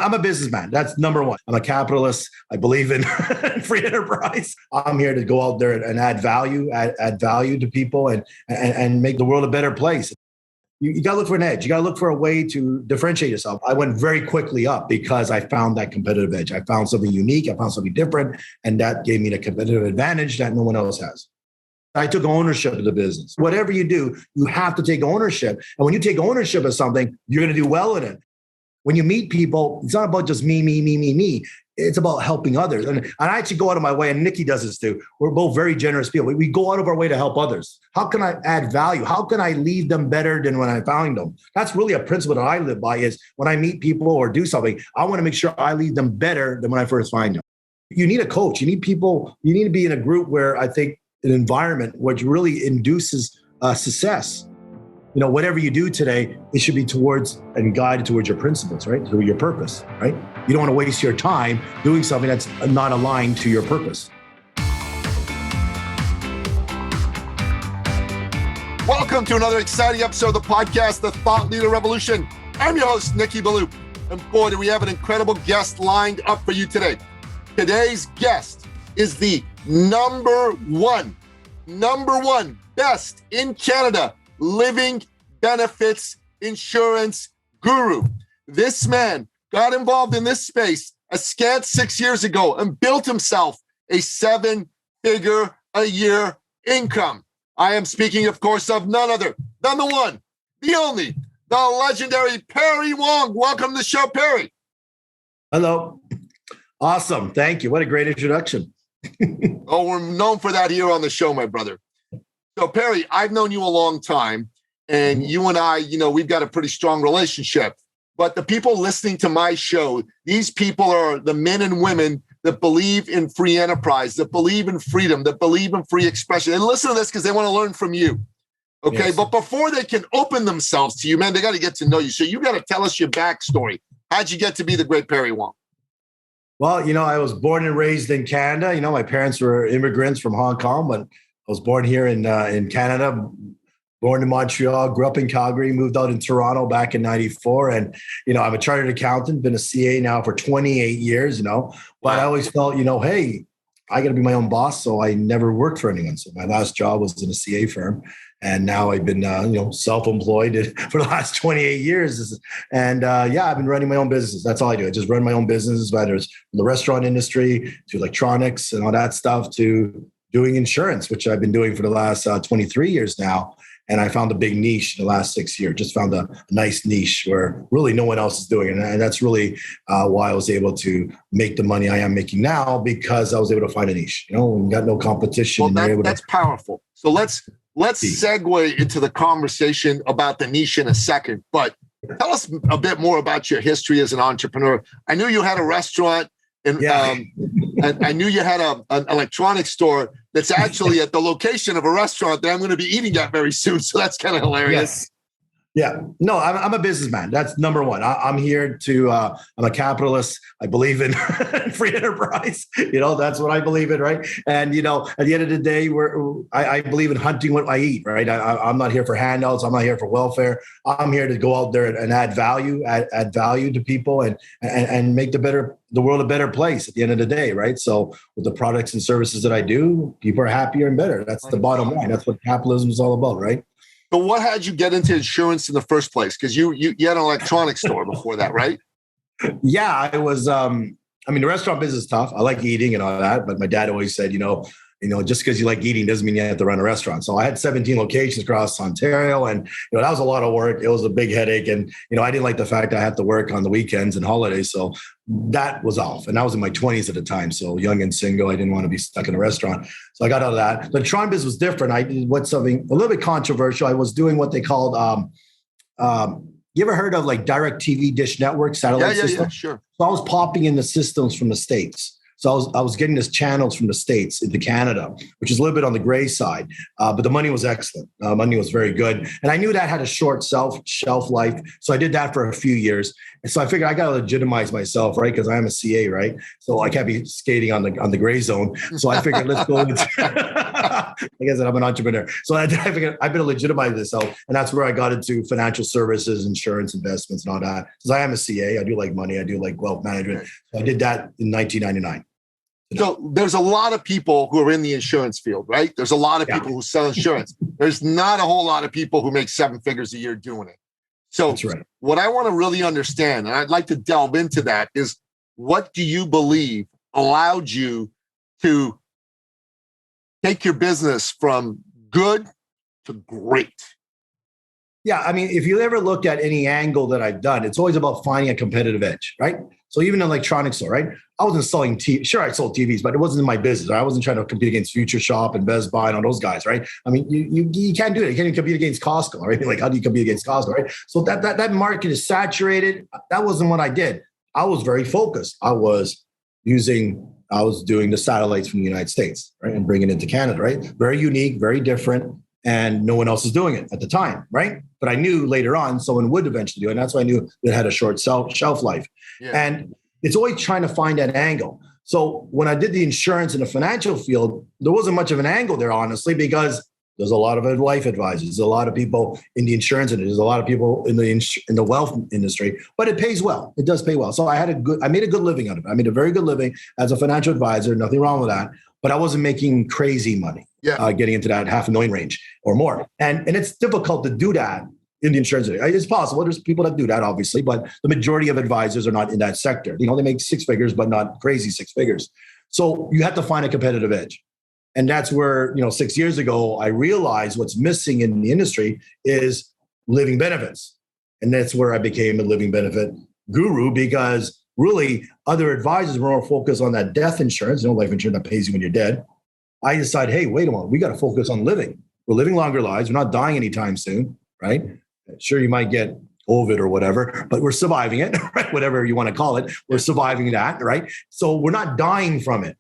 I'm a businessman. That's number one. I'm a capitalist. I believe in free enterprise. I'm here to go out there and add value, add value to people and make the world a better place. You got to look for an edge. You got to look for a way to differentiate yourself. I went very quickly up because I found that competitive edge. I found something unique. I found something different. And that gave me the competitive advantage that no one else has. I took ownership of the business. Whatever you do, you have to take ownership. And when you take ownership of something, you're going to do well in it. When you meet people, it's not about just me. It's about helping others. And I actually go out of my way, and Nicky does this too. We're both very generous people. We go out of our way to help others. How can I add value? How can I leave them better than when I found them? That's really a principle that I live by is when I meet people or do something, I want to make sure I leave them better than when I first find them. You need a coach. You need people. You need to be in a group where I think an environment which really induces success. You know, whatever you do today, it should be towards and guided towards your principles, right? To your purpose, right? You don't want to waste your time doing something that's not aligned to your purpose. Welcome to another exciting episode of the podcast, The Thought Leader Revolution. I'm your host, Nicky. And boy, do we have an incredible guest lined up for you today. Today's guest is the number one best in Canada living benefits insurance guru. This man got involved in this space a scant 6 years ago and built himself a 7-figure a year income. I am speaking, of course, of none other than the one, the only, the legendary Perry Wong. Welcome to the show, Perry. Hello. Awesome. Thank you. What a great introduction. Oh, we're known for that here on the show, my brother. So, Perry, I've known you a long time, and you and I, we've got a pretty strong relationship. But the people listening to my show, these people are the men and women that believe in free enterprise, that believe in freedom, that believe in free expression. And listen to this because they want to learn from you. Okay, yes. But before they can open themselves to you, man, they got to get to know you. So you got to tell us your backstory. How'd you get to be the great Perry Wong? Well, I was born and raised in Canada. My parents were immigrants from Hong Kong, but I was born here in Canada, born in Montreal, grew up in Calgary, moved out in Toronto back in 94. And, I'm a chartered accountant, been a CA now for 28 years, but I always felt, hey, I got to be my own boss. So I never worked for anyone. So my last job was in a CA firm. And now I've been, self-employed for the last 28 years. And I've been running my own business. That's all I do. I just run my own business, whether it's from the restaurant industry to electronics and all that stuff to doing insurance, which I've been doing for the last 23 years now. And I found a big niche in the last 6 years, just found a nice niche where really no one else is doing it. And that's really why I was able to make the money I am making now, because I was able to find a niche, we got no competition. Well, that's powerful. So let's segue into the conversation about the niche in a second, but tell us a bit more about your history as an entrepreneur. I knew you had a restaurant and I knew you had an electronics store that's actually at the location of a restaurant that I'm going to be eating at very soon. So that's kind of hilarious. Yes. Yeah. No, I'm a businessman. That's number one. I'm here to, I'm a capitalist. I believe in free enterprise. That's what I believe in, right? And, at the end of the day, I believe in hunting what I eat, right? I'm not here for handouts. I'm not here for welfare. I'm here to go out there and add value to people and make the world a better place at the end of the day, right? So with the products and services that I do, people are happier and better. That's the bottom line. That's what capitalism is all about, right? So what had you get into insurance in the first place? Because you had an electronics store before that, right? Yeah, I was, the restaurant business is tough. I like eating and all that, but my dad always said, just because you like eating doesn't mean you have to run a restaurant. So I had 17 locations across Ontario, and that was a lot of work. It was a big headache, and I didn't like the fact that I had to work on the weekends and holidays. So that was off, and I was in my 20s at the time, so young and single. I didn't want to be stuck in a restaurant, so I got out of that. The electronic business was different. I did something a little bit controversial. I was doing what they called. You ever heard of like direct TV dish network satellite system? Yeah, sure. So I was popping in the systems from the States. So I was getting this channels from the States into Canada, which is a little bit on the gray side, but the money was excellent. Money was very good. And I knew that had a short shelf life. So I did that for a few years. And so I figured I got to legitimize myself, right? Because I am a CA, right? So I can't be skating on the gray zone. So I figured, let's go into, like I said, I'm an entrepreneur. So I figured I better legitimize myself. And that's where I got into financial services, insurance, investments, and all that. Because I am a CA. I do like money. I do like wealth management. So I did that in 1999. So there's a lot of people who are in the insurance field, right? There's a lot of people who sell insurance. There's not a whole lot of people who make 7 figures a year doing it. So that's right. What I want to really understand, and I'd like to delve into that, is what do you believe allowed you to take your business from good to great? Yeah, I mean, if you ever looked at any angle that I've done, it's always about finding a competitive edge, right? So even in electronics store, right? I wasn't selling sure, I sold TVs, but it wasn't in my business. Right? I wasn't trying to compete against Future Shop and Best Buy and all those guys, right? I mean, you can't do it. You can't even compete against Costco, right? Like, how do you compete against Costco, right? So that market is saturated. That wasn't what I did. I was very focused. I was doing the satellites from the United States, right? And bringing it into Canada, right? Very unique, very different. And no one else was doing it at the time, right? But I knew later on someone would eventually do it. And that's why I knew it had a short shelf life. Yeah. And it's always trying to find that angle. So when I did the insurance in the financial field, there wasn't much of an angle there, honestly, because there's a lot of life advisors. There's a lot of people in the insurance industry. There's a lot of people in the wealth industry, but it pays well. It does pay well. So I made a good living out of it. I made a very good living as a financial advisor. Nothing wrong with that. But I wasn't making crazy money, getting into that $500,000 range or more. And it's difficult to do that in the insurance industry. It's possible. There's people that do that, obviously, but the majority of advisors are not in that sector. You know, they make 6 figures, but not crazy 6 figures. So you have to find a competitive edge. And that's where, 6 years ago, I realized what's missing in the industry is living benefits. And that's where I became a living benefit guru, because really other advisors were more focused on that death insurance, life insurance that pays you when you're dead. I decided, hey, wait a minute, we got to focus on living. We're living longer lives. We're not dying anytime soon, right? Sure, you might get COVID or whatever, but we're surviving it, right? Whatever you want to call it. We're surviving that, right? So we're not dying from it.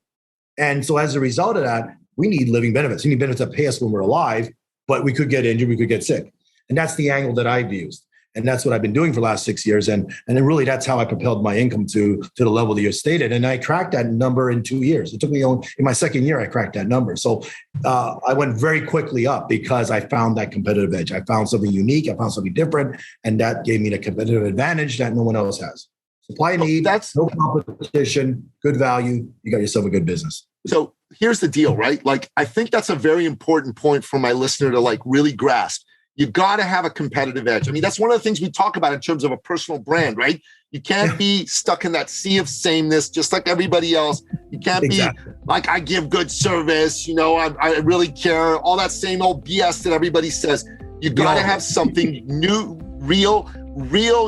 And so as a result of that, we need living benefits. We need benefits that pay us when we're alive, but we could get injured, we could get sick. And that's the angle that I've used. And that's what I've been doing for the last 6 years. And then really that's how I propelled my income to the level that you stated. And I cracked that number in 2 years. It took me in my second year, I cracked that number. So I went very quickly up because I found that competitive edge. I found something unique. I found something different. And that gave me the competitive advantage that no one else has. Supply and need, that's no competition, good value. You got yourself a good business. So here's the deal, right? Like, I think that's a very important point for my listener to really grasp. You got to have a competitive edge. I mean, that's one of the things we talk about in terms of a personal brand, right? You can't be stuck in that sea of sameness, just like everybody else. You can't be like, I give good service, I really care, all that same old BS that everybody says. You got to have something new, real,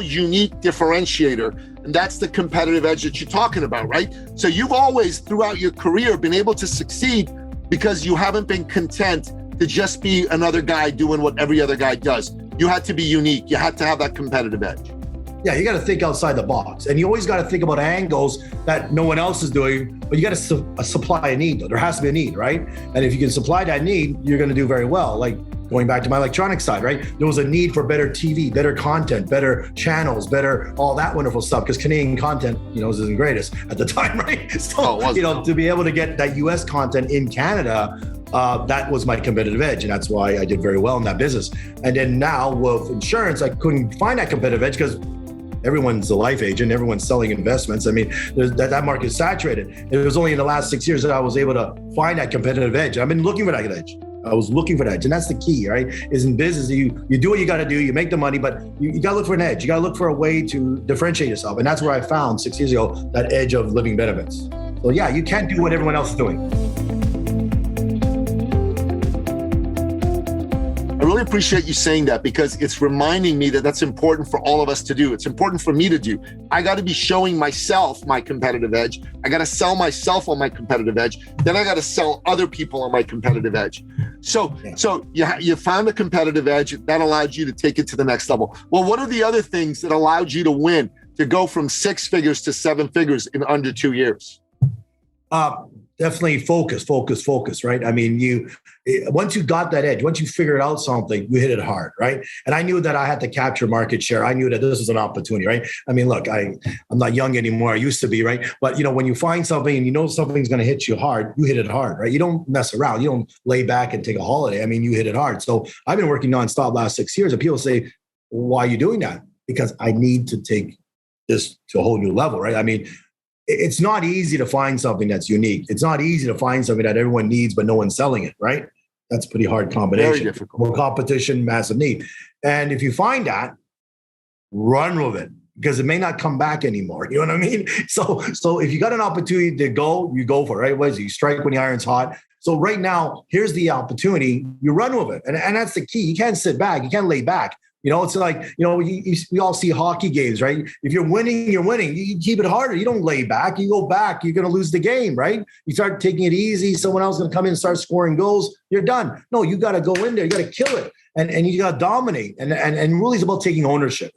unique differentiator. And that's the competitive edge that you're talking about, right? So you've always, throughout your career, been able to succeed because you haven't been content to just be another guy doing what every other guy does. You had to be unique. You had to have that competitive edge. Yeah, you got to think outside the box. And you always got to think about angles that no one else is doing, but you got to supply a need, though. There has to be a need, right? And if you can supply that need, you're going to do very well. Like going back to my electronics side, right? There was a need for better TV, better content, better channels, better all that wonderful stuff, because Canadian content, isn't the greatest at the time, right? So, to be able to get that US content in Canada, that was my competitive edge. And that's why I did very well in that business. And then now with insurance, I couldn't find that competitive edge because everyone's a life agent, everyone's selling investments. I mean, that market is saturated. It was only in the last 6 years that I was able to find that competitive edge. I've been looking for that edge. I was looking for that edge. And that's the key, right? Is in business, you do what you got to do, you make the money, but you got to look for an edge. You got to look for a way to differentiate yourself. And that's where I found 6 years ago, that edge of living benefits. So yeah, you can't do what everyone else is doing. I really appreciate you saying that, because it's reminding me that that's important for all of us to do. It's important for me to do. I got to be showing myself my competitive edge. I got to sell myself on my competitive edge. Then I got to sell other people on my competitive edge. So you found a competitive edge that allowed you to take it to the next level. Well, what are the other things that allowed you to win, to go from 6 figures to 7 figures in under 2 years? Definitely focus, right? I mean, once you got that edge, once you figured out something, you hit it hard, right? And I knew that I had to capture market share. I knew that this was an opportunity, right? I mean, look, I'm not young anymore. I used to be, right? But when you find something and you know something's going to hit you hard, you hit it hard, right? You don't mess around. You don't lay back and take a holiday. I mean, you hit it hard. So I've been working nonstop last 6 years, and people say, "Why are you doing that?" Because I need to take this to a whole new level, right? I mean, it's not easy to find something that's unique. It's not easy to find something that everyone needs, but no one's selling it, right? That's a pretty hard combination. Very difficult. More competition, massive need. And if you find that, run with it, because it may not come back anymore. You know what I mean? So if you got an opportunity to go, you go for it, right? What is it? You strike when the iron's hot. So right now, here's the opportunity. You run with it. And that's the key. You can't sit back. You can't lay back. It's like, we all see hockey games, right? If you're winning, you're winning. You keep it harder. You don't lay back. You go back. You're going to lose the game, right? You start taking it easy. Someone else is going to come in and start scoring goals. You're done. No, you got to go in there. You got to kill it. And you got to dominate. And really it's about taking ownership.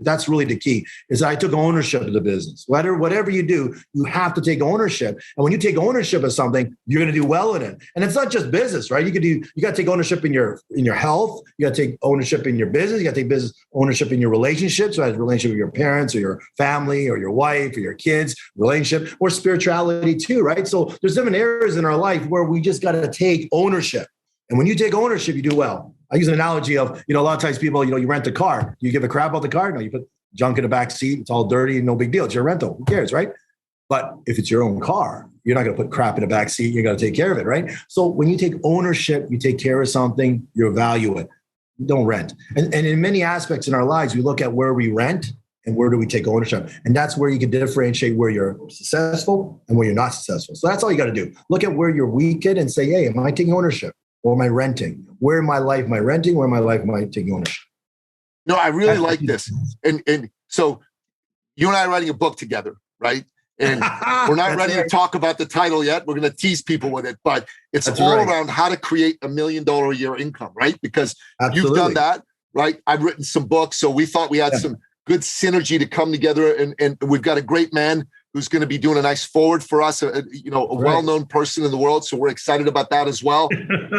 That's really the key, is that I took ownership of the business. Whatever you do, you have to take ownership. And when you take ownership of something, you're going to do well in it. And it's not just business, right? You got to take ownership in your health. You got to take ownership in your business. You got to take business ownership in your relationships, so as a relationship with your parents or your family or your wife or your kids, relationship, or spirituality too, right? So there's different areas in our life where we just got to take ownership. And when you take ownership, you do well. I use an analogy of, a lot of times people, you rent a car. You give a crap about the car? No, you put junk in the back seat. It's all dirty, no big deal. It's your rental. Who cares, right? But if it's your own car, you're not going to put crap in the back seat. You're going to take care of it, right? So when you take ownership, you take care of something, you value it. You don't rent. And in many aspects in our lives, we look at where we rent and where do we take ownership. And that's where you can differentiate where you're successful and where you're not successful. So that's all you got to do. Look at where you're weak at and say, hey, am I taking ownership? Or am I renting? Where in my life am I renting? Where in my life am I taking ownership? No, I really like this. And so you and I are writing a book together, right? And we're not ready to talk about the title yet. We're going to tease people with it, but it's all around how to create $1 million a year income, right? Because you've done that, right? I've written some books. So we thought we had some good synergy to come together. And we've got a great man who's going to be doing a nice forward for us, a well-known person in the world. So we're excited about that as well.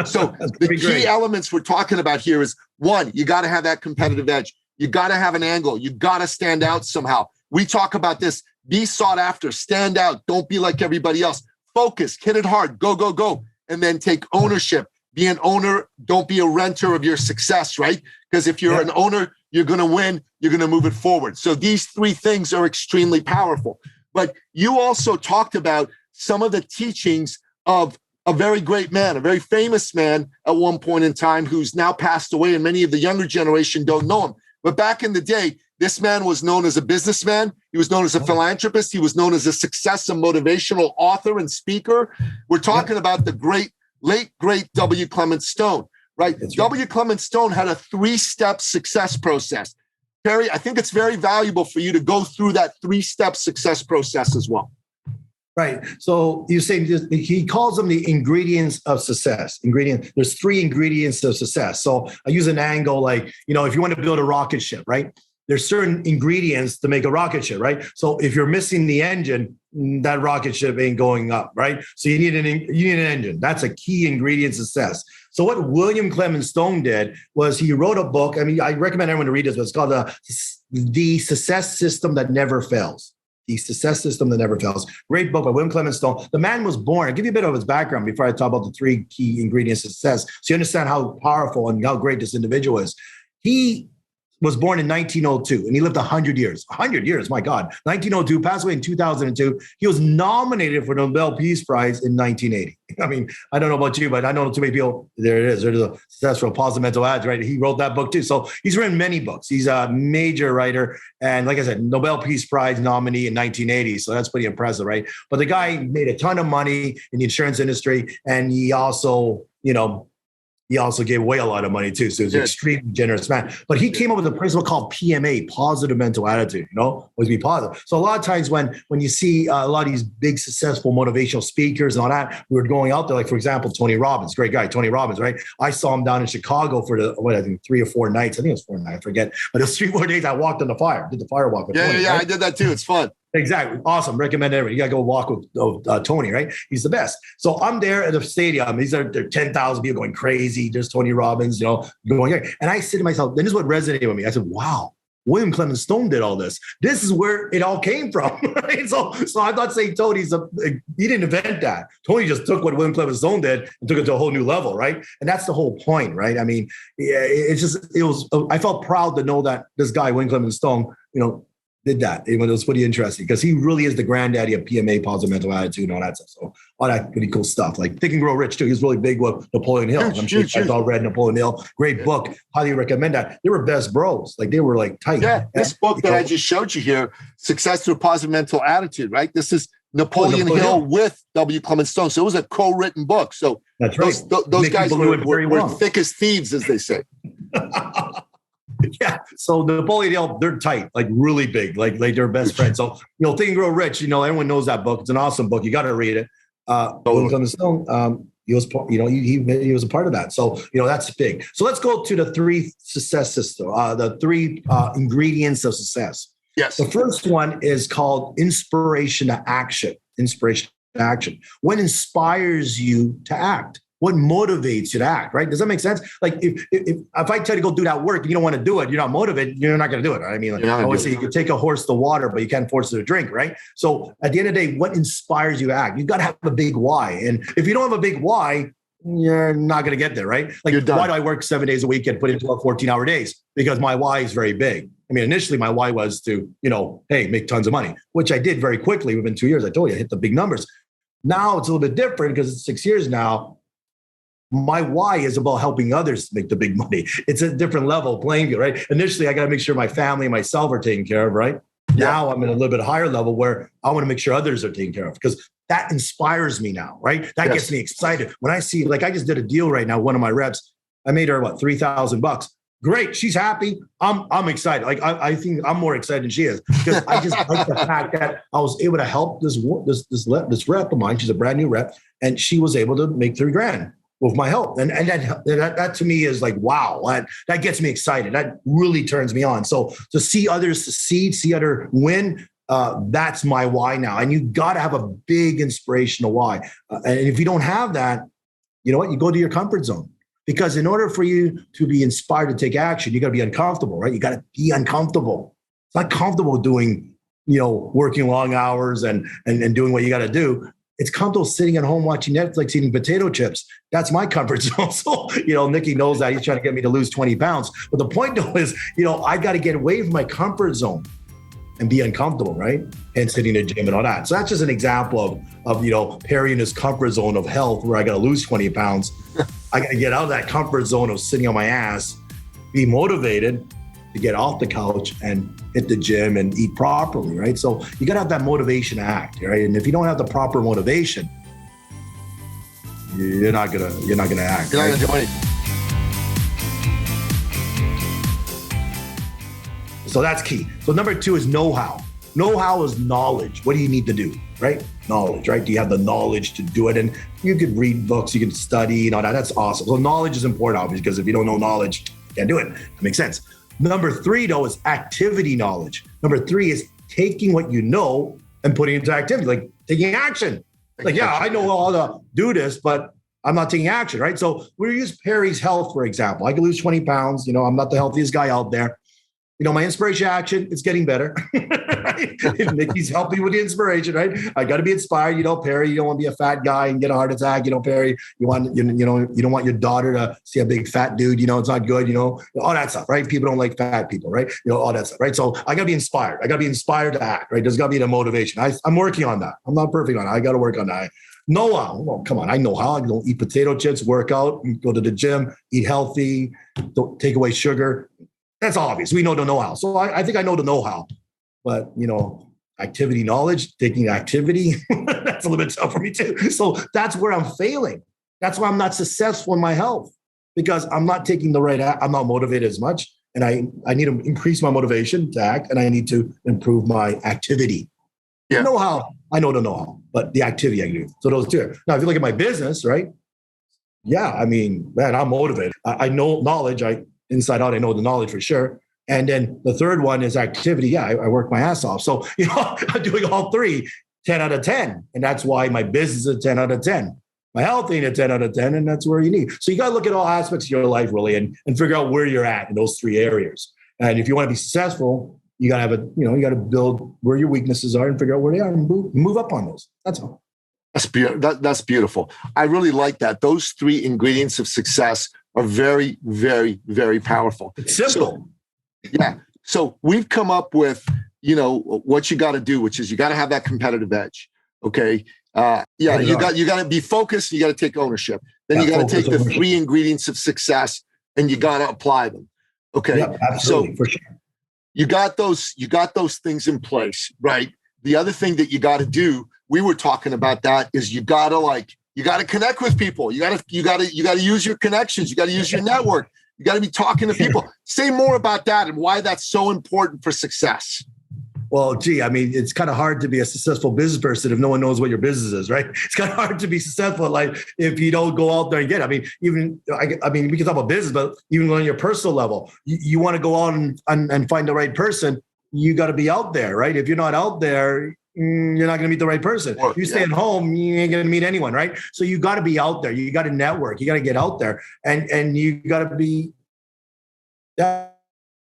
So the key elements we're talking about here is, one, you got to have that competitive edge. You got to have an angle. You got to stand out somehow. We talk about this. Be sought after, stand out. Don't be like everybody else. Focus, hit it hard, go, go, go. And then take ownership. Be an owner. Don't be a renter of your success, right? Because if you're an owner, you're going to win. You're going to move it forward. So these three things are extremely powerful. But you also talked about some of the teachings of a very great man, a very famous man at one point in time who's now passed away, and many of the younger generation don't know him. But back in the day, this man was known as a businessman. He was known as a philanthropist. He was known as a success and motivational author and speaker. We're talking about the late, great W. Clement Stone, right? W. Clement Stone had a 3-step success process. Perry, I think it's very valuable for you to go through that 3-step success process as well. Right. So you say he calls them the ingredients of success. There's 3 ingredients of success. So I use an angle like, if you want to build a rocket ship, right? There's certain ingredients to make a rocket ship, right? So if you're missing the engine, that rocket ship ain't going up, right? So you need an engine. That's a key ingredient success. So what William Clement Stone did was he wrote a book. I mean, I recommend everyone to read this, but it's called The Success System That Never Fails. The Success System That Never Fails. Great book by William Clement Stone. The man was born. I'll give you a bit of his background before I talk about the 3 key ingredients of success, so you understand how powerful and how great this individual is. He was born in 1902, and he lived 100 years. 100 years, my God. 1902, passed away in 2002. He was nominated for the Nobel Peace Prize in 1980. I mean, I don't know about you, but I know too many people. There it is. There's a successful positive mental attitude, right? He wrote that book too. So he's written many books. He's a major writer. And like I said, Nobel Peace Prize nominee in 1980. So that's pretty impressive, right? But the guy made a ton of money in the insurance industry. And he also, he also gave away a lot of money too. So he's an extremely generous man. But he came up with a principle called PMA, positive mental attitude, always be positive. So a lot of times when you see a lot of these big successful motivational speakers and all that, we were going out there, like for example, Tony Robbins, great guy, Tony Robbins, right? I saw him down in Chicago for I think 3 or 4 nights. I think it was 4 nights, I forget. But it was 3 or 4 days I walked on the fire, did the firewalk with Tony, Yeah, right? I did that too. It's fun. Exactly. Awesome. Recommend everyone. You got to go walk with Tony, right? He's the best. So I'm there at the stadium. There are 10,000 people going crazy. There's Tony Robbins, going there. And I said to myself, this is what resonated with me. I said, wow, William Clement Stone did all this. This is where it all came from. Right? So I'm not saying he didn't invent that. Tony just took what William Clement Stone did and took it to a whole new level, right? And that's the whole point, right? I mean, I felt proud to know that this guy, William Clement Stone, did that. It was pretty interesting because he really is the granddaddy of PMA, positive mental attitude, and all that stuff. So all that pretty cool stuff. Like Think and Grow Rich too. He's really big with Napoleon Hill. I'm sure you guys all read Napoleon Hill. Great book. Highly recommend that. They were best bros. Like they were like tight. Yeah. This book that I just showed you here, Success Through Positive Mental Attitude, right? This is Napoleon Hill with W. Clement Stone. So it was a co-written book. So that's right. Those guys were thick as thieves, as they say. Yeah. So Napoleon Hill, they're tight, like really big, like they're best friends. So, Think and Grow Rich, everyone knows that book. It's an awesome book. You got to read it. William Clement Stone, he was, he was a part of that. So, that's big. So let's go to the three success system, the three ingredients of success. Yes. The first one is called inspiration to action. Inspiration to action. What inspires you to act? What motivates you to act, right? Does that make sense? Like if I tell you to go do that work and you don't want to do it, you're not motivated, you're not going to do it. Right? I mean, I always say you can take a horse to water, but you can't force it to drink, right? So at the end of the day, what inspires you to act? You've got to have a big why. And if you don't have a big why, you're not going to get there, right? Like why do I work 7 days a week and put in 12, 14-hour days? Because my why is very big. I mean, initially my why was to, hey, make tons of money, which I did very quickly. Within 2 years, I told you I hit the big numbers. Now it's a little bit different because it's 6 years now. My why is about helping others make the big money. It's a different level playing field, right? Initially, I got to make sure my family and myself are taken care of, right? Yeah. Now I'm at a little bit higher level where I want to make sure others are taken care of because that inspires me now, right? That gets me excited. When I see, like I just did a deal right now, one of my reps, I made her $3,000. Great. She's happy. I'm excited. Like I think I'm more excited than she is because I just like the fact that I was able to help this rep of mine. She's a brand new rep and she was able to make $3,000. With my help. And that to me is like, wow, that gets me excited. That really turns me on. So to see others succeed, see others win, that's my why now. And you got to have a big inspirational why. And if you don't have that, you know what? You go to your comfort zone. Because in order for you to be inspired to take action, you got to be uncomfortable, right? You got to be uncomfortable. It's not comfortable doing, working long hours and doing what you got to do. It's comfortable sitting at home watching Netflix, eating potato chips. That's my comfort zone. So, Nicky knows that. He's trying to get me to lose 20 pounds. But the point though is, I got to get away from my comfort zone and be uncomfortable, right? And sitting in the gym and all that. So that's just an example of Perry in his comfort zone of health where I got to lose 20 pounds. I got to get out of that comfort zone of sitting on my ass, be motivated to get off the couch and hit the gym and eat properly, right? So you got to have that motivation to act, right? And if you don't have the proper motivation, you're not gonna act. You're right? Not gonna do anything. So that's key. So number 2 is know-how. Know-how is knowledge. What do you need to do, right? Knowledge, right? Do you have the knowledge to do it? And you could read books, you can study and all that. That's awesome. So knowledge is important, obviously, because if you don't know knowledge, you can't do it. That makes sense. Number 3, though, is activity knowledge. Number 3 is taking what you know and putting it into activity, like taking action. Like, yeah, I know how to do this, but I'm not taking action, right? So we use Perry's health, for example. I can lose 20 pounds. I'm not the healthiest guy out there. My inspiration action, it's getting better. Right? Nicky's helping with the inspiration, right? I got to be inspired. Perry, you don't want to be a fat guy and get a heart attack. Perry, you don't want your daughter to see a big fat dude. It's not good. All that stuff, right? People don't like fat people, right? All that stuff, right? So I got to be inspired. I got to be inspired to act, right? There's got to be the motivation. I'm working on that. I'm not perfect on it. I got to work on that. Know-how. Well, come on. I know how. I don't eat potato chips, work out, go to the gym, eat healthy, don't take away sugar. That's obvious. We know the know-how. So I think I know the know-how. But, activity knowledge, taking activity, that's a little bit tough for me too. So that's where I'm failing. That's why I'm not successful in my health because I'm not taking the right act. I'm not motivated as much. And I need to increase my motivation to act and I need to improve my activity. Yeah. Know-how. I know the know-how, but the activity I can do. So those two. Now, if you look at my business, right? Yeah, I mean, man, I'm motivated. I know knowledge. Inside out, I know the knowledge for sure. And then the third one is activity. Yeah, I work my ass off. So, I'm doing all three, 10 out of 10. And that's why my business is a 10 out of 10. My health ain't a 10 out of 10. And that's where you need. So you got to look at all aspects of your life really and figure out where you're at in those three areas. And if you want to be successful, you got to have you got to build where your weaknesses are and figure out where they are and move up on those. That's all. That's beautiful. I really like that. Those three ingredients of success are very, very, very powerful. It's simple. Yeah. So we've come up with, what you got to do, which is you got to have that competitive edge. Okay. You got to be focused. You got to take ownership. Then you got to take the three ingredients of success and you got to apply them. Okay. Yep, absolutely, so for sure. You got those things in place, right? The other thing that you got to do, we were talking about that, is you got to connect with people. You got to use your connections. You got to use your network. You got to be talking to people. Say more about that and why that's so important for success. Well, it's kind of hard to be a successful business person if no one knows what your business is, right? It's kind of hard to be successful, like if you don't go out there and get it. We can talk about business, but even on your personal level, you want to go out and find the right person. You got to be out there, right? If you're not out there, you're not going to meet the right person. If you stay at home, you ain't going to meet anyone, right? So you got to be out there. You got to network. You got to get out there, and you got to be. If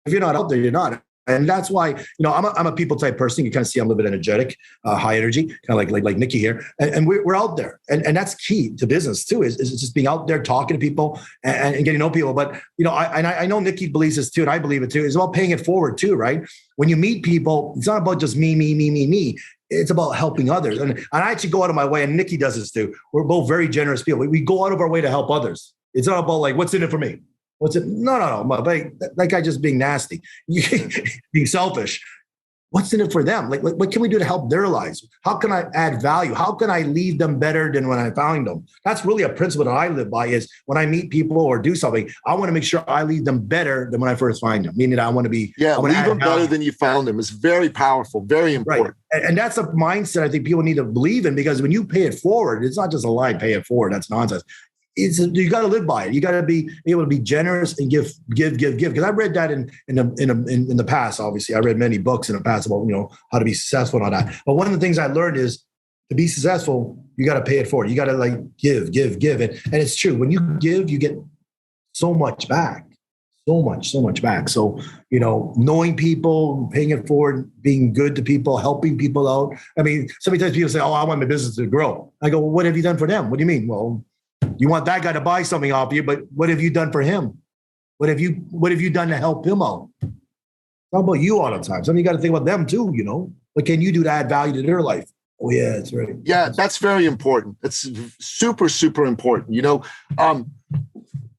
you're not out there, you're not. And that's why, I'm a people type person. You kind of see I'm a little bit energetic, high energy, kind of like Nicky here. And we're out there. And that's key to business too, is just being out there, talking to people and getting to know people. But, I know Nicky believes this too, and I believe it too. It's about paying it forward too, right? When you meet people, it's not about just me. It's about helping others. And I actually go out of my way, and Nicky does this too. We're both very generous people. We go out of our way to help others. It's not about like, what's in it for me? What's it? No. That guy just being nasty, being selfish. What's in it for them? Like, what can we do to help their lives? How can I add value? How can I leave them better than when I found them? That's really a principle that I live by, is when I meet people or do something, I want to make sure I leave them better than when I first find them. Meaning I want to be... Yeah, leave them better than you found them. It's very powerful, very important. Right. And that's a mindset I think people need to believe in, because when you pay it forward, it's not just a line, pay it forward. That's nonsense. You got to live by it. You got to be able to be generous and give. Because I read that in the past. Obviously, I read many books in the past about how to be successful and all that. But one of the things I learned is to be successful, you got to pay it forward. You got to give, and it's true. When you give, you get so much back, so much back. So knowing people, paying it forward, being good to people, helping people out. Sometimes people say, "Oh, I want my business to grow." I go, "Well, what have you done for them? What do you mean?" Well, you want that guy to buy something off you, but what have you done for him? What have you done to help him out? It's not about you all the time. Something you got to think about them too, What can you do to add value to their life? Oh yeah, that's right. Yeah, that's very important. It's super, super important.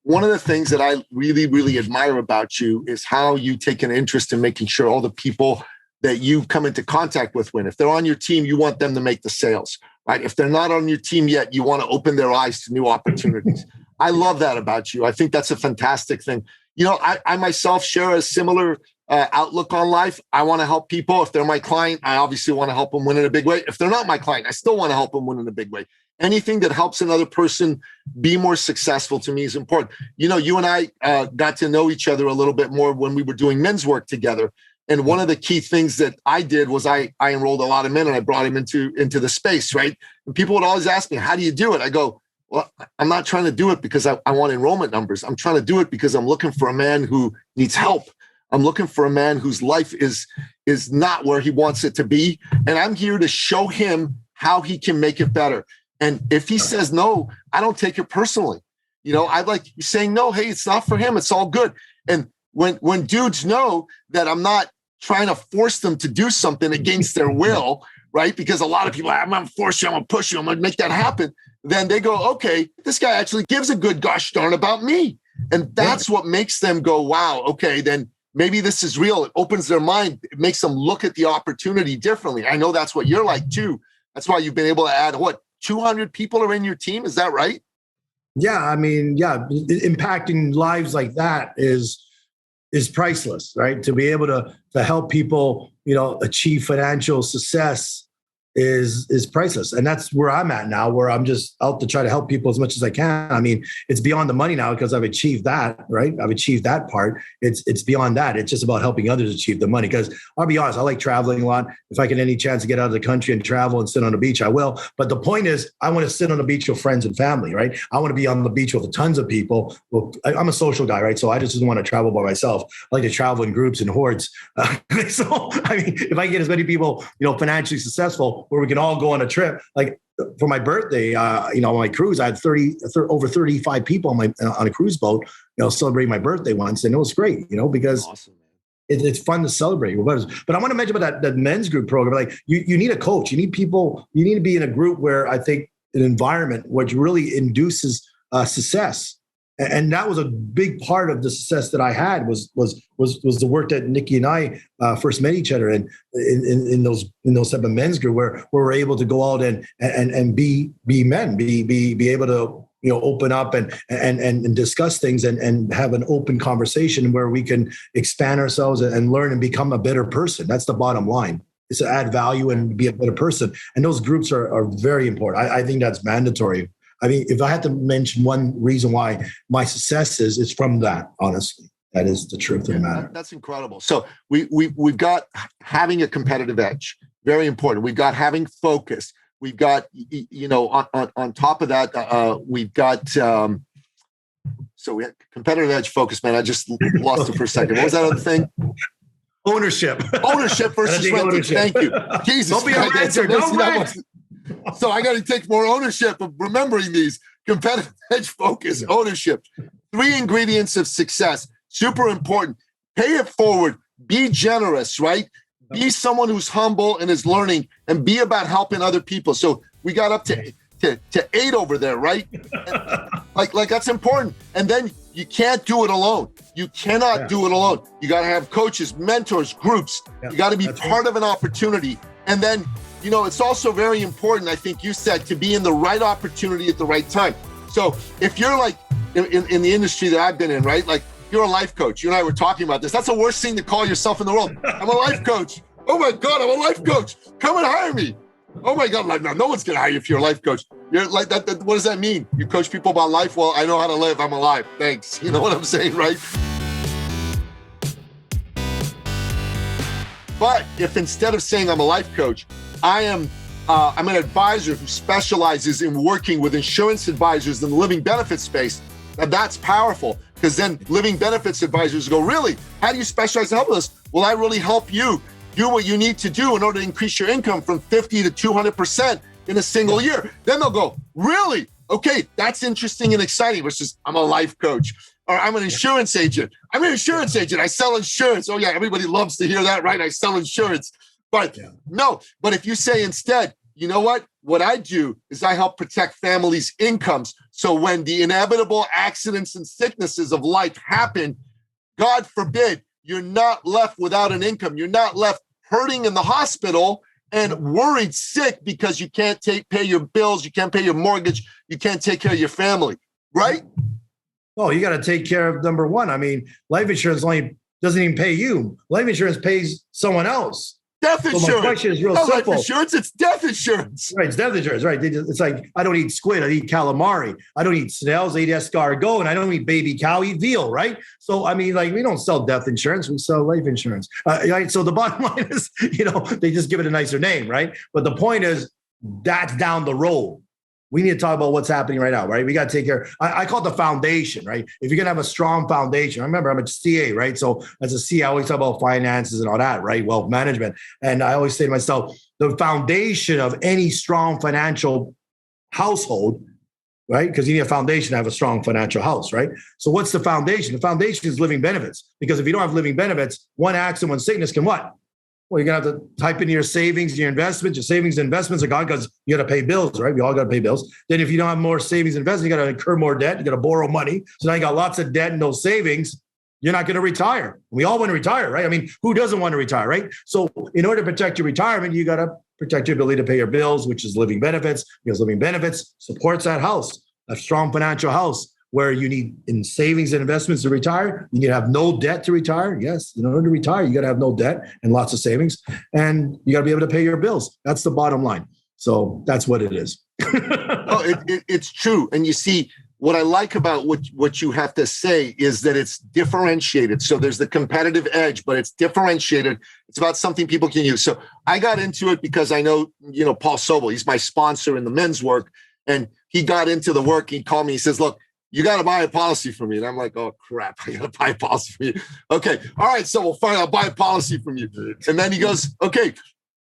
One of the things that I really, really admire about you is how you take an interest in making sure all the people that you come into contact with win. If they're on your team, you want them to make the sales. Right? If they're not on your team yet, you want to open their eyes to new opportunities. I love that about you. I think that's a fantastic thing. I myself share a similar outlook on life. I want to help people. If they're my client, I obviously want to help them win in a big way. If they're not my client, I still want to help them win in a big way. Anything that helps another person be more successful to me is important. You and I got to know each other a little bit more when we were doing men's work together. And one of the key things that I did was I enrolled a lot of men and I brought them into the space, right? And people would always ask me, how do you do it? I go, well, I'm not trying to do it because I want enrollment numbers. I'm trying to do it because I'm looking for a man who needs help. I'm looking for a man whose life is not where he wants it to be. And I'm here to show him how he can make it better. And if he says no, I don't take it personally. I like saying no, hey, it's not for him. It's all good. And when dudes know that I'm not trying to force them to do something against their will, right? Because a lot of people, I'm going to force you, I'm going to push you, I'm going to make that happen. Then they go, okay, this guy actually gives a good gosh darn about me. And that's what makes them go, wow, okay, then maybe this is real. It opens their mind. It makes them look at the opportunity differently. I know that's what you're like too. That's why you've been able to add, 200 people are in your team? Is that right? Yeah, impacting lives like that is priceless, right? To be able to help people, achieve financial success is priceless. And that's where I'm at now, where I'm just out to try to help people as much as I can. I mean, it's beyond the money now because I've achieved that, right? I've achieved that part. It's beyond that. It's just about helping others achieve the money. Because I'll be honest, I like traveling a lot. If I get any chance to get out of the country and travel and sit on the beach, I will. But the point is, I want to sit on the beach with friends and family, right? I want to be on the beach with tons of people. Well, I'm a social guy, right? So I just don't want to travel by myself. I like to travel in groups and hordes. So, I mean, if I get as many people, financially successful, where we can all go on a trip. Like for my birthday, on my cruise, I had over 35 people on a cruise boat, celebrating my birthday once. And it was great, because awesome, it's fun to celebrate with others. But I want to mention about that men's group program. Like you need a coach. You need people. You need to be in a group where I think an environment which really induces success. And that was a big part of the success that I had was the work that Nicky and I first met each other in those type of men's group where we're able to go out and be men, be able to open up and discuss things and have an open conversation where we can expand ourselves and learn and become a better person. That's the bottom line. It's to add value and be a better person. And those groups are very important. I think that's mandatory. I mean, if I had to mention one reason why my success it's from that, honestly. That is the truth of the matter. That's incredible. So we've got having a competitive edge, very important. We've got having focus. We've got, on top of that, we've got, so we had competitive edge, focus, man. I just lost it for a second. What was that other thing? Ownership versus renting. Thank you. Jesus. Don't be a renter. Don't rent. So I got to take more ownership of remembering these: competitive edge, focus, ownership. 3 ingredients of success. Super important. Pay it forward. Be generous, right? Be someone who's humble and is learning, and be about helping other people. So we got up to 8 over there, right? like that's important. And then you can't do it alone. You cannot do it alone. You got to have coaches, mentors, groups. You got to be part of an opportunity. And then it's also very important, I think you said, to be in the right opportunity at the right time. So if you're like in the industry that I've been in, right? Like you're a life coach. You and I were talking about this. That's the worst thing to call yourself in the world. I'm a life coach. Oh my God, I'm a life coach. Come and hire me. Oh my God, no one's going to hire you if you're a life coach. You're like that. What does that mean? You coach people about life? Well, I know how to live. I'm alive. Thanks. You know what I'm saying, right? But if instead of saying I'm a life coach, I'm an advisor who specializes in working with insurance advisors in the living benefits space, now that's powerful, because then living benefits advisors go, really? How do you specialize in helping us? Well, I really help you do what you need to do in order to increase your income from 50 to 200% in a single year. Then they'll go, really? Okay, that's interesting and exciting versus I'm a life coach. Or I'm an insurance agent. I'm an insurance agent. I sell insurance. Oh yeah, everybody loves to hear that, right? I sell insurance. But no, but if you say instead, you know what I do is I help protect families' incomes. So when the inevitable accidents and sicknesses of life happen, God forbid, you're not left without an income. You're not left hurting in the hospital and worried sick because you can't pay your bills, you can't pay your mortgage, you can't take care of your family, right? Oh, you got to take care of number one. I mean, life insurance only doesn't even pay you. Life insurance pays someone else. Death insurance. So my question is real simple. Life insurance, it's death insurance. Right, it's death insurance, right? It's like, I don't eat squid, I eat calamari. I don't eat snails, I eat escargot, and I don't eat baby cow, I eat veal, right? So, I mean, like, we don't sell death insurance, we sell life insurance. Right? So the bottom line is, they just give it a nicer name, right? But the point is, that's down the road. We need to talk about what's happening right now, right? We got to take care. I call it the foundation, right? If you're going to have a strong foundation, remember, I'm a CA, right? So as a CA, I always talk about finances and all that, right? Wealth management. And I always say to myself, the foundation of any strong financial household, right? Because you need a foundation to have a strong financial house, right? So what's the foundation? The foundation is living benefits. Because if you don't have living benefits, one accident, one sickness can what? Well, you're going to have to type in your savings, your investments. Your savings and investments are gone because you got to pay bills, right? We all got to pay bills. Then if you don't have more savings and investments, you got to incur more debt. You got to borrow money. So now you got lots of debt and no savings. You're not going to retire. We all want to retire, right? I mean, who doesn't want to retire, right? So in order to protect your retirement, you got to protect your ability to pay your bills, which is living benefits, because living benefits supports that house, a strong financial house, where you need in savings and investments to retire. You need to have no debt to retire. Yes, in order to retire, you got to have no debt and lots of savings, and you got to be able to pay your bills. That's the bottom line. So that's what it is. It's true. And you see, what I like about what you have to say is that it's differentiated. So there's the competitive edge, but it's differentiated. It's about something people can use. So I got into it because I know, Paul Sobel, he's my sponsor in the men's work. And he got into the work. He called me. He says, look, you got to buy a policy for me. And I'm like, oh, crap. I got to buy a policy for you. Okay. All right. So we'll fine. I'll buy a policy from you. And then he goes, okay,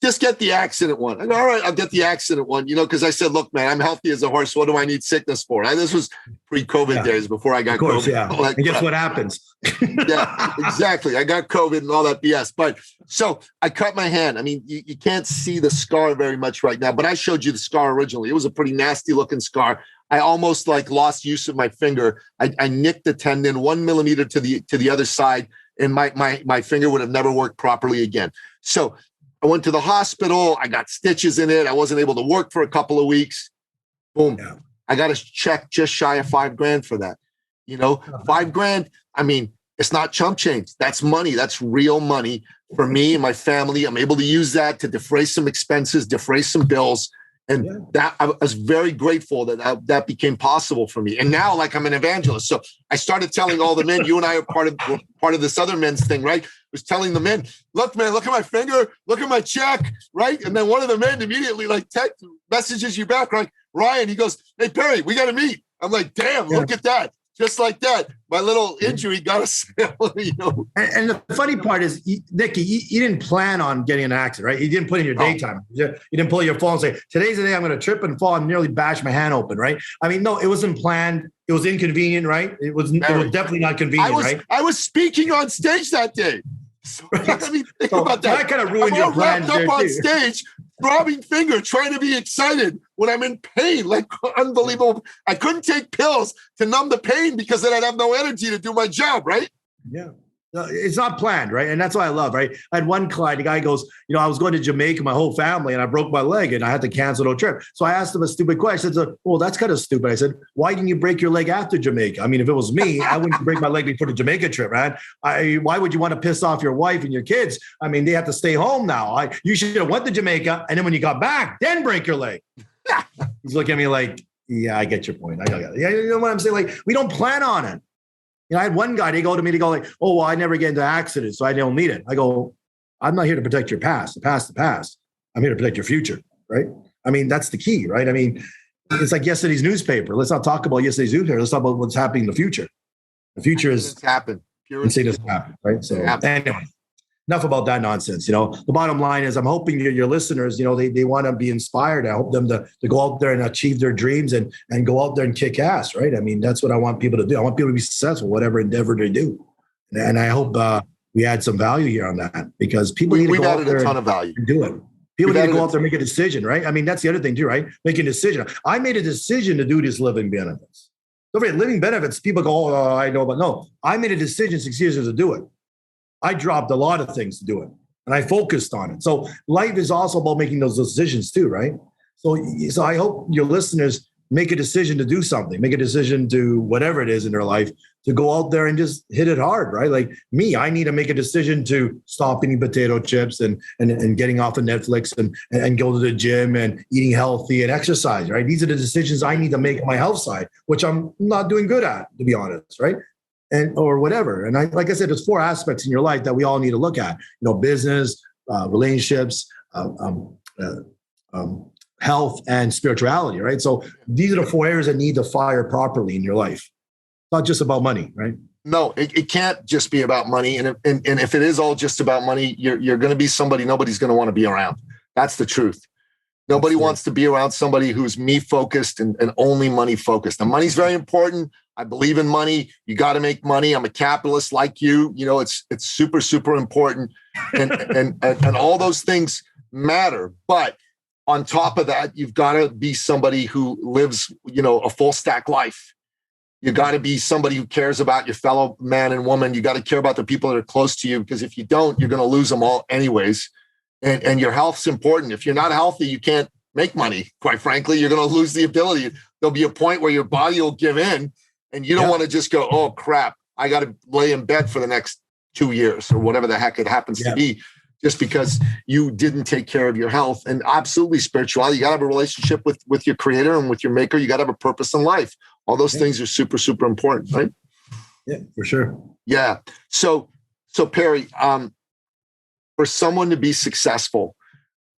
just get the accident one. And all right, I'll get the accident one, because I said, look, man, I'm healthy as a horse. What do I need sickness for? And this was pre-COVID days before I got COVID. Yeah. And guess what happens? Yeah, exactly. I got COVID and all that BS. But so I cut my hand. I mean, you can't see the scar very much right now, but I showed you the scar originally. It was a pretty nasty looking scar. I almost lost use of my finger. I nicked the tendon 1 millimeter to the other side, and my finger would have never worked properly again. So I went to the hospital. I got stitches in it. I wasn't able to work for a couple of weeks. Boom. Yeah. I got a check just shy of $5,000 for that. $5,000. I mean, it's not chump change. That's money. That's real money for me and my family. I'm able to use that to defray some expenses, defray some bills. And that I was very grateful that became possible for me. And now, I'm an evangelist. So I started telling all the men, you and I are part of this other men's thing, right? I was telling the men, look, man, look at my finger, look at my check, right? And then one of the men immediately text messages you back, right? Ryan, he goes, hey, Perry, we got to meet. I'm like, damn, look at that. Just like that, my little injury got a sale, And the funny part is, Nicky, you didn't plan on getting an accident, right? You didn't put in your daytime. You didn't pull your phone and say, today's the day I'm going to trip and fall and nearly bash my hand open, right? I mean, no, it wasn't planned. It was inconvenient, right? It was definitely not convenient, right? I was speaking on stage that day. So let me think about that. That kind of ruined your plans there, up on stage, throbbing finger, trying to be excited when I'm in pain, unbelievable. I couldn't take pills to numb the pain because then I'd have no energy to do my job, right? Yeah. No, it's not planned, right? And that's what I love, right? I had one client, the guy goes, I was going to Jamaica, my whole family, and I broke my leg and I had to cancel the trip. So I asked him a stupid question. I said, well, that's kind of stupid. I said, why didn't you break your leg after Jamaica? I mean, if it was me, I wouldn't break my leg before the Jamaica trip, man. Why would you want to piss off your wife and your kids? I mean, they have to stay home now. You should have went to Jamaica, and then when you got back, then break your leg. He's looking at me like, yeah, I get your point. I got it. Yeah, you know what I'm saying? We don't plan on it. I had one guy, they go to me, oh, well, I never get into accidents, so I don't need it. I go, I'm not here to protect your past. The past. I'm here to protect your future, right? I mean, that's the key, right? I mean, it's like yesterday's newspaper. Let's not talk about yesterday's newspaper. Let's talk about what's happening in the future. The future is happen. Insane happen, right? So anyway, enough about that nonsense. The bottom line is I'm hoping your listeners, they want to be inspired. I hope them to go out there and achieve their dreams and go out there and kick ass, right? I mean, that's what I want people to do. I want people to be successful, whatever endeavor they do. And I hope we add some value here on that, because people need to go out there a ton of value and do it. People need to go out there and make a decision, right? I mean, that's the other thing too, right? Make a decision. I made a decision to do this living benefits. Don't forget, living benefits, people go, oh, I know, but no. I made a decision 6 years ago to do it. I dropped a lot of things to do it, and I focused on it. So life is also about making those decisions too, right? So I hope your listeners make a decision to do something, make a decision to whatever it is in their life, to go out there and just hit it hard, right? Like me, I need to make a decision to stop eating potato chips and getting off of Netflix and go to the gym and eating healthy and exercise, right? These are the decisions I need to make on my health side, which I'm not doing good at, to be honest, right? Or whatever. And like I said, there's 4 aspects in your life that we all need to look at, business, relationships, health, and spirituality, right? So these are the 4 areas that need to fire properly in your life. It's not just about money, right? No, it can't just be about money. And if it is all just about money, you're going to be somebody nobody's going to want to be around. That's the truth. Nobody wants to be around somebody who's me focused and only money focused. And money's very important. I believe in money. You got to make money. I'm a capitalist like you. It's super, super important. And all those things matter. But on top of that, you've got to be somebody who lives, a full stack life. You got to be somebody who cares about your fellow man and woman. You got to care about the people that are close to you, because if you don't, you're going to lose them all anyways. And your health's important. If you're not healthy, you can't make money. Quite frankly, you're going to lose the ability. There'll be a point where your body will give in And you don't want to just go, oh, crap, I got to lay in bed for the next 2 years or whatever the heck it happens to be, just because you didn't take care of your health. And absolutely spirituality. You got to have a relationship with your creator and with your maker. You got to have a purpose in life. All those things are super, super important, right? Yeah, for sure. Yeah. So Perry, for someone to be successful,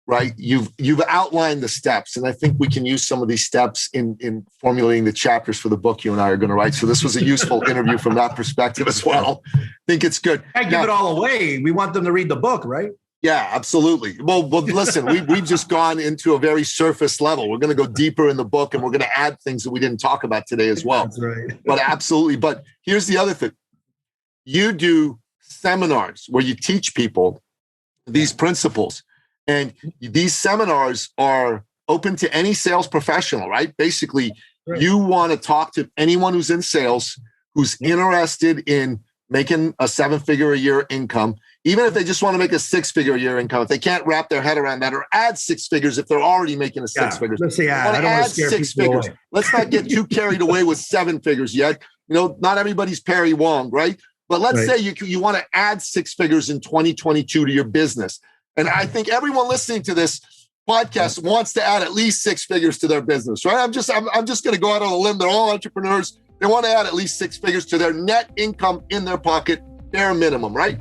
right? You've outlined the steps, and I think we can use some of these steps in formulating the chapters for the book you and I are going to write. So this was a useful interview from that perspective as well. I think it's good. I give it all away. We want them to read the book, right? Yeah, absolutely. Well, listen, we've just gone into a very surface level. We're going to go deeper in the book, and we're going to add things that we didn't talk about today as well. That's right. But absolutely. But here's the other thing. You do seminars where you teach people these principles. And these seminars are open to any sales professional, right? Basically, you want to talk to anyone who's in sales, who's interested in making a 7-figure a year income, even if they just want to make a 6-figure a year income. If they can't wrap their head around that, or add 6 figures if they're already making a 6 figures. Let's say I don't want to scare 6 figures. Away. Let's not get too carried away with 7 figures yet. You know, not everybody's Perry Wong, right? But let's say you want to add 6 figures in 2022 to your business. And I think everyone listening to this podcast wants to add at least 6 figures to their business, right? I'm just going to go out on a limb. They're all entrepreneurs. They want to add at least 6 figures to their net income in their pocket, bare minimum, right?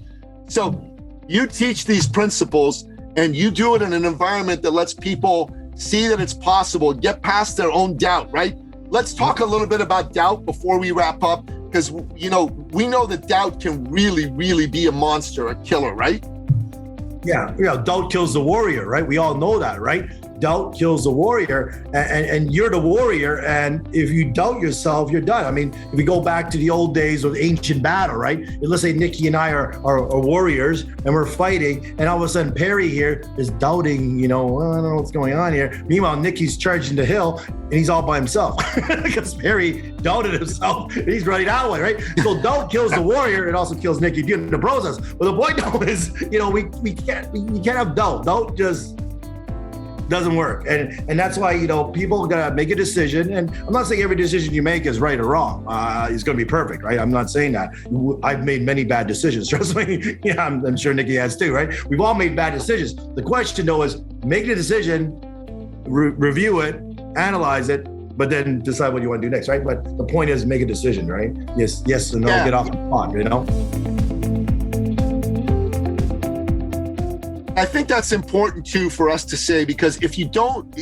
So you teach these principles, and you do it in an environment that lets people see that it's possible, get past their own doubt, right? Let's talk a little bit about doubt before we wrap up, because we know that doubt can really, really be a monster, a killer, right? Yeah, doubt kills the warrior, right? We all know that, right? Doubt kills the warrior, and you're the warrior. And if you doubt yourself, you're done. I mean, if we go back to the old days of ancient battle, right? And let's say Nicky and I are warriors, and we're fighting, and all of a sudden Perry here is doubting, I don't know what's going on here. Meanwhile, Nicky's charging the hill, and he's all by himself because Perry doubted himself, and he's running that way, right? So doubt kills the warrior. It also kills Nicky in the process. But the point though is, we can't have doubt. Doubt just doesn't work. And that's why, people gotta make a decision. And I'm not saying every decision you make is right or wrong. It's gonna be perfect, right? I'm not saying that. I've made many bad decisions, trust me. Yeah, I'm sure Nicky has too, right? We've all made bad decisions. The question though is make the decision, review it, analyze it, but then decide what you want to do next, right? But the point is make a decision, right? Yes or no, get off the pot, I think that's important too for us to say, because if you don't,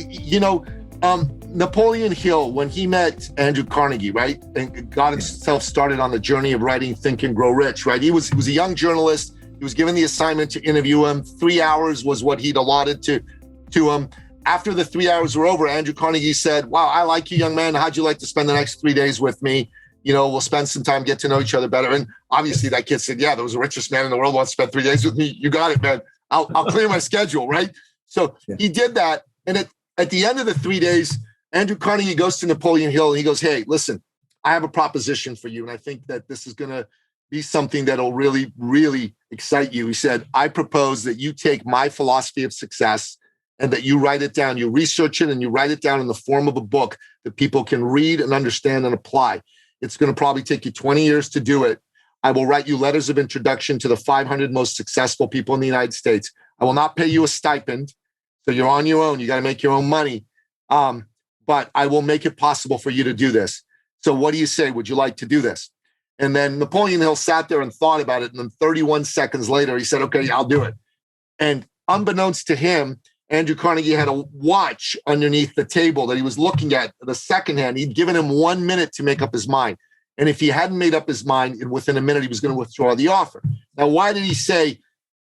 Napoleon Hill, when he met Andrew Carnegie, right, and got himself started on the journey of writing Think and Grow Rich, right? He was a young journalist. He was given the assignment to interview him. 3 hours was what he'd allotted to him. After the 3 hours were over, Andrew Carnegie said, "Wow, I like you, young man. How'd you like to spend the next 3 days with me? We'll spend some time, get to know each other better." And obviously that kid said, "Yeah, there was the richest man in the world wants to spend 3 days with me. You got it, man. I'll clear my schedule," right? So he did that. And at the end of the 3 days, Andrew Carnegie goes to Napoleon Hill and he goes, "Hey, listen, I have a proposition for you. And I think that this is going to be something that'll really, really excite you." He said, "I propose that you take my philosophy of success and that you write it down, you research it, and you write it down in the form of a book that people can read and understand and apply. It's going to probably take you 20 years to do it. I will write you letters of introduction to the 500 most successful people in the United States. I will not pay you a stipend. So you're on your own. You got to make your own money. But I will make it possible for you to do this. So what do you say? Would you like to do this?" And then Napoleon Hill sat there and thought about it. And then 31 seconds later, he said, "Okay, I'll do it." And unbeknownst to him, Andrew Carnegie had a watch underneath the table that he was looking at, the second hand. He'd given him 1 minute to make up his mind. And if he hadn't made up his mind, within a minute, he was going to withdraw the offer. Now, why did he say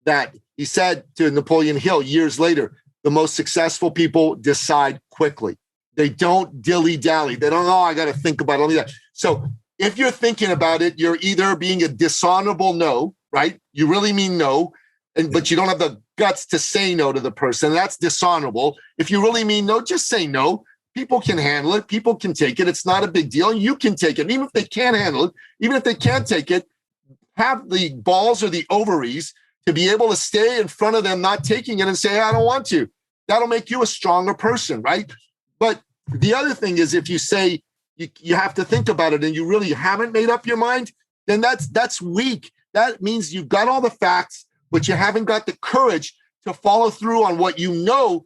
that? He said to Napoleon Hill years later, the most successful people decide quickly. They don't dilly-dally. They don't, I got to think about all that. So if you're thinking about it, you're either being a dishonorable no, right? You really mean no, but you don't have the guts to say no to the person. That's dishonorable. If you really mean no, just say no. People can handle it. People can take it. It's not a big deal. You can take it. Even if they can't handle it, even if they can't take it, have the balls or the ovaries to be able to stay in front of them, not taking it and say, "I don't want to." That'll make you a stronger person, right? But the other thing is, if you say, you have to think about it and you really haven't made up your mind, then that's weak. That means you've got all the facts, but you haven't got the courage to follow through on what you know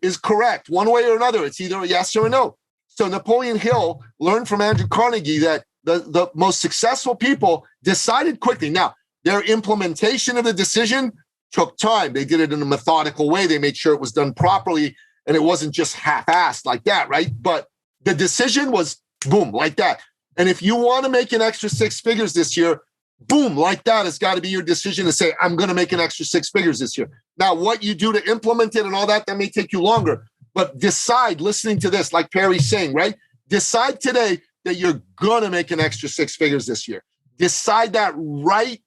is correct one way or another. It's either a yes or a no. So Napoleon Hill learned from Andrew Carnegie that the most successful people decided quickly. Now, their implementation of the decision took time. They did it in a methodical way. They made sure it was done properly and it wasn't just half-assed like that, right? But the decision was boom, like that. And if you want to make an extra 6 figures this year, boom, like that has got to be your decision to say, I'm going to make an extra 6 figures this year. Now, what you do to implement it and all that may take you longer. But decide, listening to this, like Perry's saying, right? Decide today that you're going to make an extra 6 figures this year. Decide that right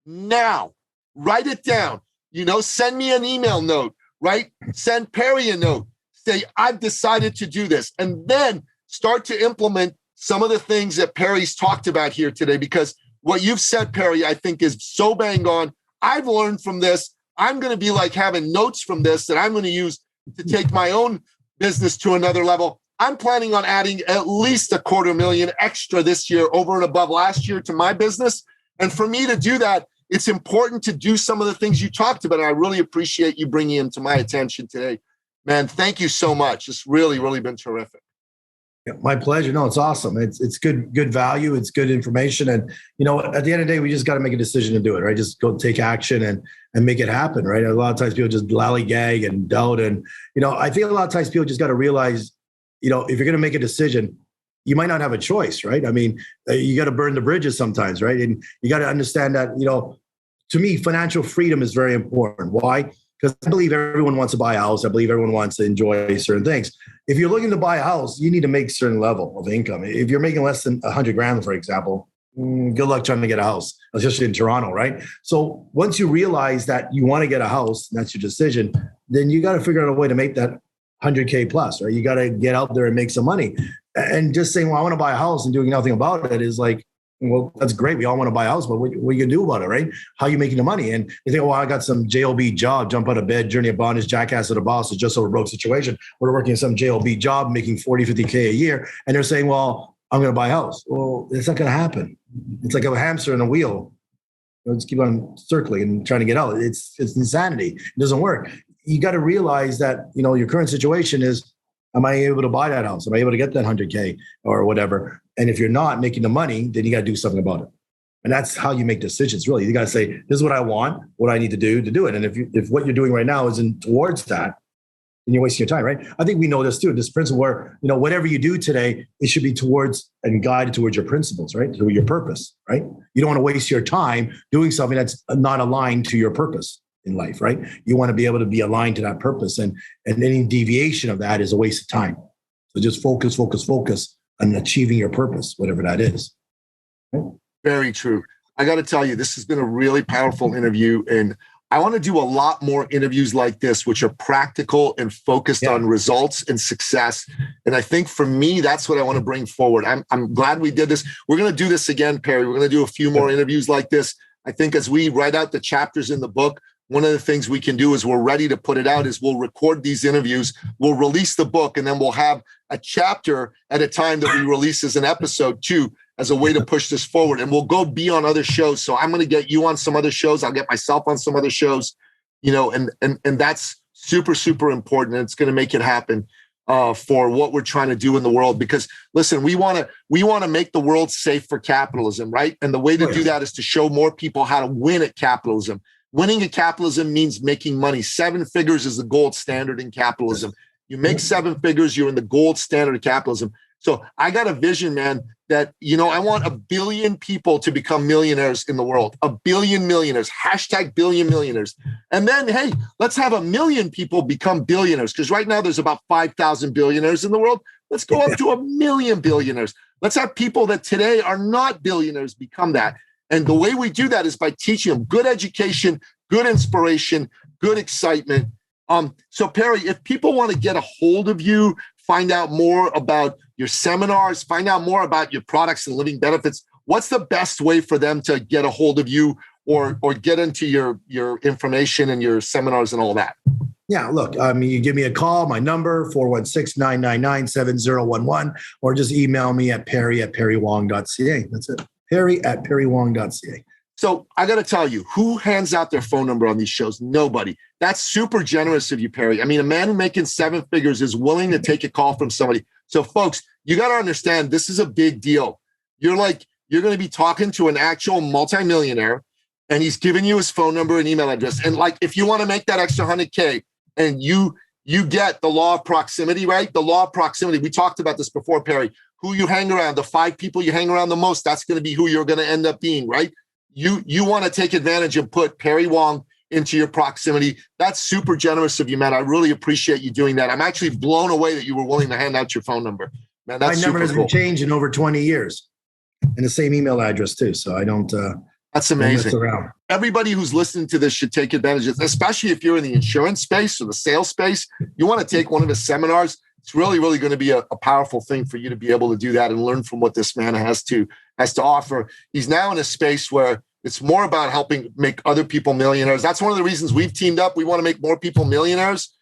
now. Write it down. Send me an email note, right? Send Perry a note. Say, I've decided to do this. And then start to implement some of the things that Perry's talked about here today, because what you've said, Perry, I think is so bang on. I've learned from this. I'm going to be like having notes from this that I'm going to use to take my own business to another level. I'm planning on adding at least $250,000 extra this year over and above last year to my business. And for me to do that, it's important to do some of the things you talked about. And I really appreciate you bringing them to my attention today. Man, thank you so much. It's really, really been terrific. Yeah, my pleasure. No, it's awesome. It's good value. It's good information. And, at the end of the day, we just got to make a decision to do it, right? Just go take action and make it happen, right? A lot of times people just lollygag and doubt. And, I think a lot of times people just got to realize, if you're going to make a decision, you might not have a choice, right? I mean, you got to burn the bridges sometimes, right? And you got to understand that, to me, financial freedom is very important. Why? Because I believe everyone wants to buy a house. I believe everyone wants to enjoy certain things. If you're looking to buy a house, you need to make a certain level of income. If you're making less than 100 grand, for example, good luck trying to get a house, especially in Toronto, right? So once you realize that you want to get a house, and that's your decision, then you got to figure out a way to make that 100K plus, right? You got to get out there and make some money. And just saying, well, I want to buy a house and doing nothing about it is like, well, that's great. We all want to buy a house, but what are you going to do about it, right? How are you making the money? And you think, well, I got some JOB job, jump out of bed, journey of bondage, jackass of the boss, is just so broke situation. We're working some JOB job, making 40, 50K a year. And they're saying, well, I'm going to buy a house. Well, it's not going to happen. It's like a hamster in a wheel. Just keep on circling and trying to get out. It's insanity. It doesn't work. You got to realize that, your current situation is, am I able to buy that house? Am I able to get that 100K or whatever? And if you're not making the money, then you got to do something about it. And that's how you make decisions, really. You got to say, this is what I want, what I need to do it. And if what you're doing right now isn't towards that, then you're wasting your time, right? I think we know this too, this principle where, whatever you do today, it should be towards and guided towards your principles, right? To your purpose, right? You don't want to waste your time doing something that's not aligned to your purpose in life, right? You want to be able to be aligned to that purpose, and any deviation of that is a waste of time. So just focus on achieving your purpose, whatever that is. Right? Very true. I got to tell you, this has been a really powerful interview, and I want to do a lot more interviews like this, which are practical and focused on results and success. And I think for me, that's what I want to bring forward. I'm glad we did this. We're going to do this again, Perry. We're going to do a few more interviews like this. I think as we write out the chapters in the book, one of the things we can do is we're ready to put it out is we'll record these interviews, we'll release the book, and then we'll have a chapter at a time that we release as an episode too, as a way to push this forward. And we'll go be on other shows. So I'm going to get you on some other shows. I'll get myself on some other shows, and that's super, super important. And it's going to make it happen for what we're trying to do in the world. Because listen, we want to make the world safe for capitalism, right? And the way to do that is to show more people how to win at capitalism. Winning at capitalism means making money. 7 figures is the gold standard in capitalism. You make 7 figures, you're in the gold standard of capitalism. So I got a vision, man, that, I want 1 billion people to become millionaires in the world. 1 billion millionaires, #billion millionaires. And then, hey, let's have 1 million people become billionaires. Because right now there's about 5,000 billionaires in the world. Let's go up to 1 million billionaires. Let's have people that today are not billionaires become that. And the way we do that is by teaching them good education, good inspiration, good excitement. So Perry, if people want to get a hold of you, find out more about your seminars, find out more about your products and living benefits, what's the best way for them to get a hold of you or get into your information and your seminars and all that? Yeah, look, I mean, you give me a call, my number, 416-999-7011, or just email me at perry@perrywong.ca. That's it. perry@perrywong.ca. So I got to tell you, who hands out their phone number on these shows? Nobody. That's super generous of you, Perry. I mean, a man who's making 7 figures is willing to take a call from somebody. So folks, you got to understand, this is a big deal. You're going to be talking to an actual multimillionaire, and he's giving you his phone number and email address. And like, if you want to make that extra 100K, and you get the law of proximity, right? The law of proximity. We talked about this before, Perry. Who you hang around, the 5 people you hang around the most, that's going to be who you're going to end up being, right? You want to take advantage and put Perry Wong into your proximity. That's super generous of you, man. I really appreciate you doing that. I'm actually blown away that you were willing to hand out your phone number. Man, that's my number has cool. been changed in over 20 years, and the same email address too. So I don't. That's amazing. Everybody who's listening to this should take advantage of this, especially if you're in the insurance space or the sales space. You want to take one of his seminars. It's really, really going to be a powerful thing for you to be able to do that and learn from what this man has to offer. He's now in a space where it's more about helping make other people millionaires. That's one of the reasons we've teamed up. We want to make more people millionaires,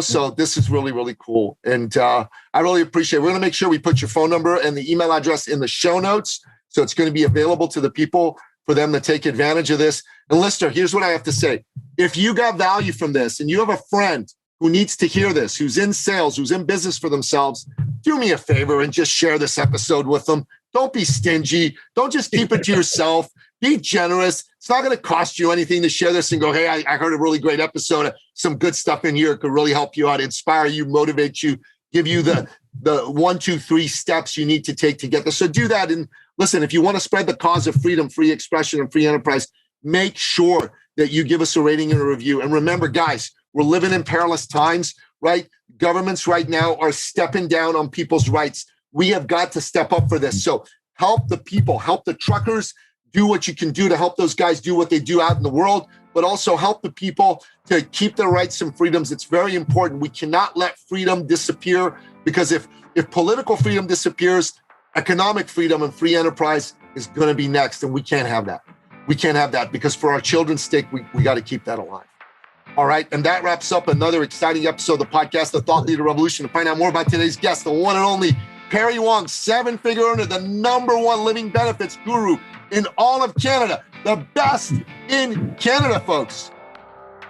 so this is really, really cool. And I really appreciate it. We're going to make sure we put your phone number and the email address in the show notes. So it's going to be available to the people for them to take advantage of this. And listener, here's what I have to say. If you got value from this and you have a friend who needs to hear this, who's in sales, who's in business for themselves, do me a favor and just share this episode with them. Don't be stingy. Don't just keep it to yourself. Be generous. It's not going to cost you anything to share this and go, hey, I heard a really great episode. Some good stuff in here. It could really help you out, inspire you, motivate you, give you the 1, 2, 3 steps you need to take to get this. So do that. And listen, if you want to spread the cause of freedom, free expression, and free enterprise, make sure that you give us a rating and a review. And remember, guys, we're living in perilous times, right? Governments right now are stepping down on people's rights. We have got to step up for this. So help the people, help the truckers, do what you can do to help those guys do what they do out in the world, but also help the people to keep their rights and freedoms. It's very important. We cannot let freedom disappear, because if political freedom disappears, economic freedom and free enterprise is going to be next. And we can't have that. We can't have that, because for our children's sake, we got to keep that alive. All right. And that wraps up another exciting episode of the podcast, The Thought Leader Revolution. To find out more about today's guest, the one and only Perry Wong, 7-figure earner, the #1 living benefits guru in all of Canada, the best in Canada, folks.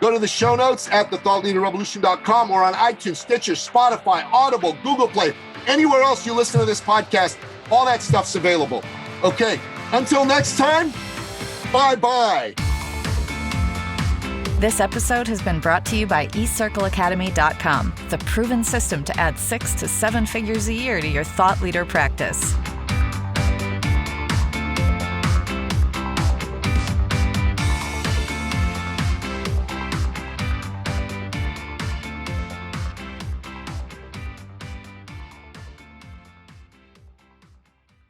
Go to the show notes at thethoughtleaderrevolution.com or on iTunes, Stitcher, Spotify, Audible, Google Play, anywhere else you listen to this podcast. All that stuff's available. Okay. Until next time, bye-bye. This episode has been brought to you by eCircleAcademy.com, the proven system to add 6 to 7 figures a year to your thought leader practice.